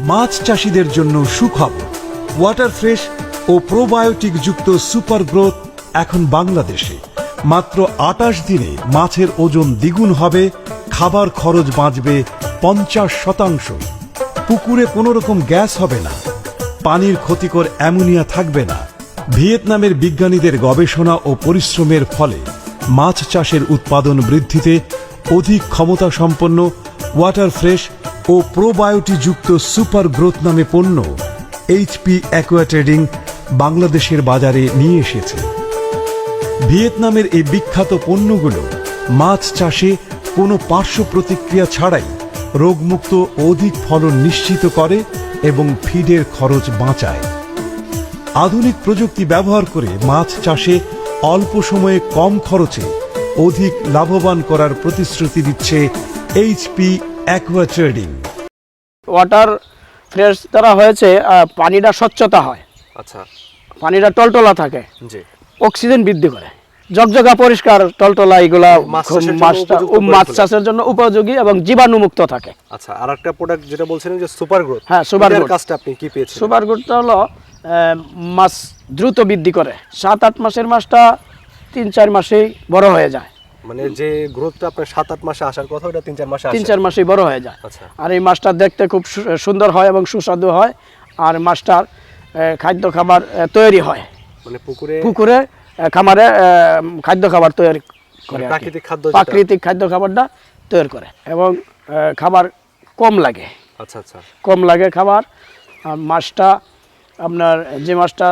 মাছ চাষীদের জন্য সুখবর, ওয়াটার ফ্রেশ ও প্রোবায়োটিক যুক্ত সুপার গ্রোথ এখন বাংলাদেশে। মাত্র ২৮ দিনে মাছের ওজন দ্বিগুণ হবে, খাবার খরচ বাঁচবে ৫০%। পুকুরে কোনো রকম গ্যাস হবে না, পানির ক্ষতিকর অ্যামোনিয়া থাকবে না। ভিয়েতনামের বিজ্ঞানীদের গবেষণা ও পরিশ্রমের ফলে মাছ চাষের উৎপাদন বৃদ্ধিতে অধিক ক্ষমতা সম্পন্ন ওয়াটার ফ্রেশ ও প্রোবায়োটিক যুক্ত সুপার গ্রোথ নামে পণ্য এইচপি অ্যাকোয়া ট্রেডিং বাংলাদেশের বাজারে নিয়ে এসেছে। ভিয়েতনামের এই বিখ্যাত পণ্যগুলো মাছ চাষে কোনো পার্শ্ব প্রতিক্রিয়া ছাড়াই রোগমুক্ত অধিক ফলন নিশ্চিত করে এবং ফিডের খরচ বাঁচায়। আধুনিক প্রযুক্তি ব্যবহার করে মাছ চাষে অল্প সময়ে কম খরচে অধিক লাভবান করার প্রতিশ্রুতি দিচ্ছে HP aqua trading. Water fresh দ্বারা হয়েছে পানিটা স্বচ্ছতা হয়, আচ্ছা, পানিটা টলটলা থাকে, জি, অক্সিজেন বৃদ্ধি করে, জগজগা পরিষ্কার টলটলা, এগুলা মাছ চাষের জন্য উপযোগী এবং জীবাণুমুক্ত থাকে। আচ্ছা, আর একটা প্রোডাক্ট যেটা বলছিলেন যে সুপার গ্রোথ, হ্যাঁ, সুপার গ্রোথ কাজটা আপনি কি পেয়েছেন? সুপার গ্রোথটা হলো মাছ দ্রুত বৃদ্ধি করে। ৭-৮ মাসের মাছটা ৩-৪ মাসেই বড় হয়ে যায়। মানে যে গ্রোথটা আপনার 7-8 মাসে আসার কথা, ওটা 3-4 মাসে আসে। 3-4 মাসেই বড় হয়ে যায়। আচ্ছা। আর এই মাছটা দেখতে খুব সুন্দর হয় এবং সুস্বাদু হয়। আর মাছটার খাদ্য খাবার তৈরি হয়, মানে পুকুরে খামারে খাদ্য খাবার তৈরি করে, প্রাকৃতিক খাদ্য খাবারটা তৈরি করে এবং খাবার কম লাগে। আচ্ছা আচ্ছা, কম লাগে খাবার। মাছটা আপনার যে মাছটা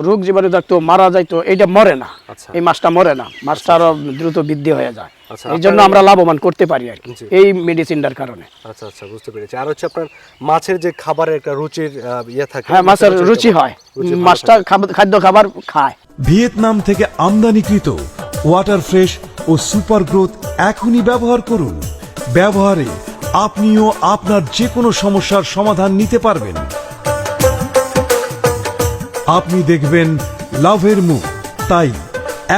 রোগ জীবাণু থাকতো মারা যাইতো, এইটা মরে না। আচ্ছা। এই মাছটা মরে না, মাছটা আরো দ্রুত বৃদ্ধি হয়ে যায়। আচ্ছা, এই জন্য আমরা লাভবান করতে পারি আর কি, এই মেডিসিনটার কারণে। আচ্ছা আচ্ছা, বুঝতে পেরেছি। আর হচ্ছে আপনার মাছের যে খাবারের একটা রুচির ইয়ে থাকে, হ্যাঁ, মাছের রুচি হয়, মাছটা খাদ্য খাবার খায়। ভিয়েতনাম থেকে আমদানিকৃত ওয়াটার ফ্রেশ ও সুপার গ্রোথ এখনই ব্যবহার করুন। ব্যবহারে আপনিও আপনার যে কোনো সমস্যার সমাধান নিতে পারবেন। আপনি দেখবেন লাভের মুখ। তাই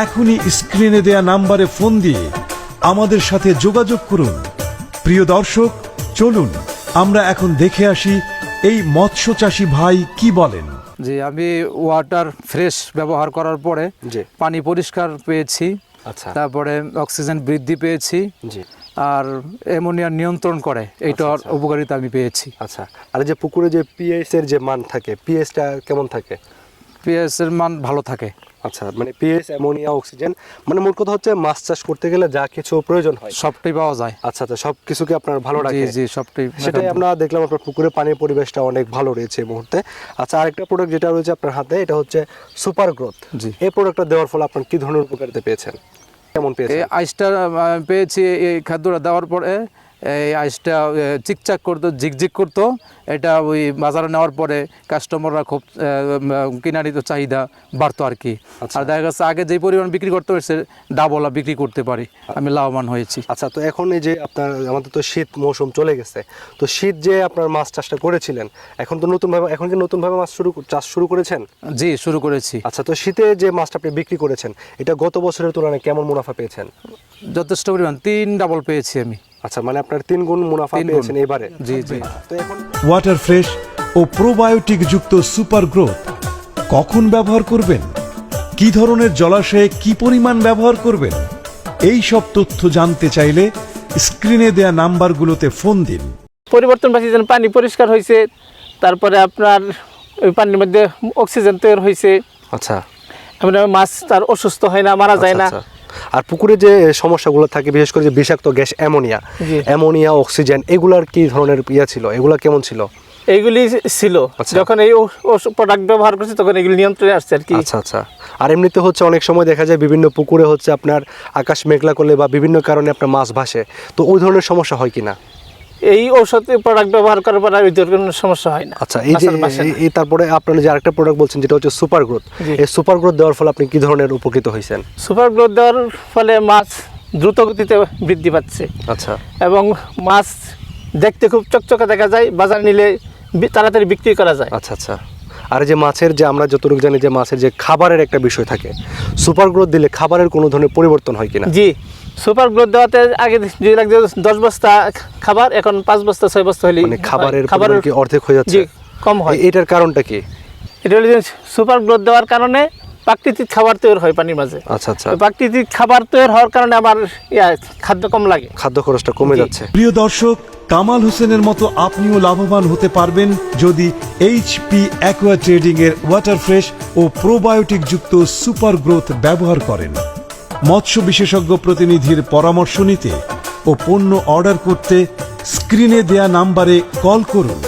এখনই স্ক্রিনে দেয়া নাম্বারে ফোন দিয়ে আমাদের সাথে যোগাযোগ করুন। প্রিয় দর্শক, চলুন আমরা এখন দেখে আসি এই মৎস্য চাষী ভাই কি বলেন। জি, আমি ওয়াটার ফ্রেশ ব্যবহার করার পরে পানি পরিষ্কার পেয়েছি। আচ্ছা, তারপরে অক্সিজেন বৃদ্ধি পেয়েছি। জি, আর অ্যামোনিয়া নিয়ন্ত্রণ করে, এইটার উপকারিতা আমি পেয়েছি। আচ্ছা, আর যে পুকুরে যে পিএইচ এর যে মান থাকে, পিএইচটা কেমন থাকে? পিএইচ এর মান ভালো থাকে। আচ্ছা, মানে পিএইচ, অ্যামোনিয়া, অক্সিজেন, মানে মোট কথা হচ্ছে মাছ চাষ করতে গেলে যা কিছু প্রয়োজন হয় সবটাই পাওয়া যায়। আচ্ছা আচ্ছা, সব কিছুকে আপনার ভালো রাখে। জি জি, সবটাই। সেটাই আমরা দেখলাম, আপনার পুকুরে পানির পরিবেশটা অনেক ভালো রয়েছে এই মুহূর্তে। আচ্ছা, আরেকটা প্রোডাক্ট যেটা রয়েছে আপনার হাতে, এটা হচ্ছে সুপার গ্রোথ। জি, এই প্রোডাক্টটা দেওয়ার ফলে আপনার কি ধরনের উপকারিতা পেয়েছেন, কেমন পেয়েছেন? এই আইসটা পেয়েছি, এই খাদ্যটা দেওয়ার পরে এই আইসটা চিকচাক করতো, ঝিকঝিক করতো। এটা ওই বাজারে নেওয়ার পরে কাস্টমাররা খুব কিনারিত চাহিদা বাড়তো আর কি। আর দেখা যাচ্ছে আগে যে পরিমাণ বিক্রি করতে হয়েছে ডাবল বিক্রি করতে পারি, আমি লাভবান হয়েছি। আচ্ছা, তো এখন এই যে আপনার আমাদের তো শীত মৌসুম চলে গেছে, তো শীত যে আপনার মাছ চাষটা করেছিলেন, এখন তো নতুনভাবে মাছ চাষ শুরু করেছেন? জি, শুরু করেছি। আচ্ছা, তো শীতে যে মাছটা আপনি বিক্রি করেছেন, এটা গত বছরের তুলনায় কেমন মুনাফা পেয়েছেন? যথেষ্ট পরিমাণ, 3 ডাবল পেয়েছি আমি। আচ্ছা, মানে আপনার 3 গুণ মুনাফা পেয়েছেন এবারে? জি জি। তো এখন ওয়াটার ফ্রেশ ও প্রোবায়োটিক যুক্ত সুপার গ্রোথ কখন ব্যবহার করবেন, কি ধরনের জলাশয়ে কি পরিমাণ ব্যবহার করবেন, এই সব তথ্য জানতে চাইলে স্ক্রিনে দেয়া নাম্বারগুলোতে ফোন দিন। পরিবর্তন পাচ্ছি, যেন পানি পরিষ্কার হয়েছে, তারপরে আপনার ওই পানির মধ্যে অক্সিজেন তৈরি হয়েছে। আচ্ছা, মাছ তার অসুস্থ হয় না, মারা যায় না। আর পুকুরে যে সমস্যাগুলো থাকে, বিশেষ করে যে বিষাক্ত গ্যাস অ্যামোনিয়া, অক্সিজেন, এগুলার কি ধরনের ছিল, এগুলা কেমন ছিল? এইগুলি ছিল যখন এই প্রোডাক্ট ব্যবহার করছি তখন এগুলি নিয়ন্ত্রণে আসছে আর কি। আচ্ছা আচ্ছা। আর এমনিতে হচ্ছে অনেক সময় দেখা যায় বিভিন্ন পুকুরে হচ্ছে আপনার আকাশ মেঘলা করলে বা বিভিন্ন কারণে আপনার মাছ ভাসে, তো ওই ধরনের সমস্যা হয় কিনা? এই ঔষধ প্রোডাক্ট ব্যবহার করার পর ওই ধরনের সমস্যা হয় না। আচ্ছা, এই তারপরে আপনারা যে আরেকটা প্রোডাক্ট বলছেন যেটা হচ্ছে সুপার গ্রোথ, এই সুপার গ্রোথ দেওয়ার ফলে আপনি কি ধরনের উপকৃত হয়েছেন? সুপার গ্রোথ দেওয়ার ফলে মাছ দ্রুত গতিতে বৃদ্ধি পাচ্ছে। আচ্ছা, এবং মাছ দেখতে খুব চকচকে দেখা যায়, বাজার নিলে তাড়াতাড়ি বিক্রি করা যায়। আচ্ছা আচ্ছা। আর যে মাছের যে আমরা যতটুকু জানি যে মাছের যে খাবারের একটা বিষয় থাকে, সুপার গ্রোথ দিলে খাবারের কোনো ধরনের পরিবর্তন হয় কিনা? জি, সুপার গ্রোথ দেওয়াতে আগে যে লাগছে 10 বস্তা খাবার, এখন 5 বস্তা 6 বস্তা হলে মানে খাবারের পরিমাণ কি অর্ধেক হয়ে যাচ্ছে? জি, কম হয়। এটার কারণটা কি? এটা হলো যে সুপার গ্রোথ দেওয়ার কারণে প্রাকৃতিক খাবার তৈরি হয় পানির মাঝে। আচ্ছা আচ্ছা, ওই প্রাকৃতিক খাবার তৈরি হওয়ার কারণে আমার খাদ্য কম লাগে, খাদ্য খরচটা কমে জি। যাচ্ছে। প্রিয় দর্শক, কামাল হোসেনের মতো আপনিও লাভবান হতে পারবেন যদি এইচপি অ্যাকোয়া ট্রেডিং এর ওয়াটার ফ্রেশ ও প্রোবায়োটিক যুক্ত সুপার গ্রোথ ব্যবহার করেন। মৎস্য বিশেষজ্ঞ প্রতিনিধির পরামর্শ নিতে ও পণ্য অর্ডার করতে স্ক্রিনে দেয়া নাম্বারে কল করুন।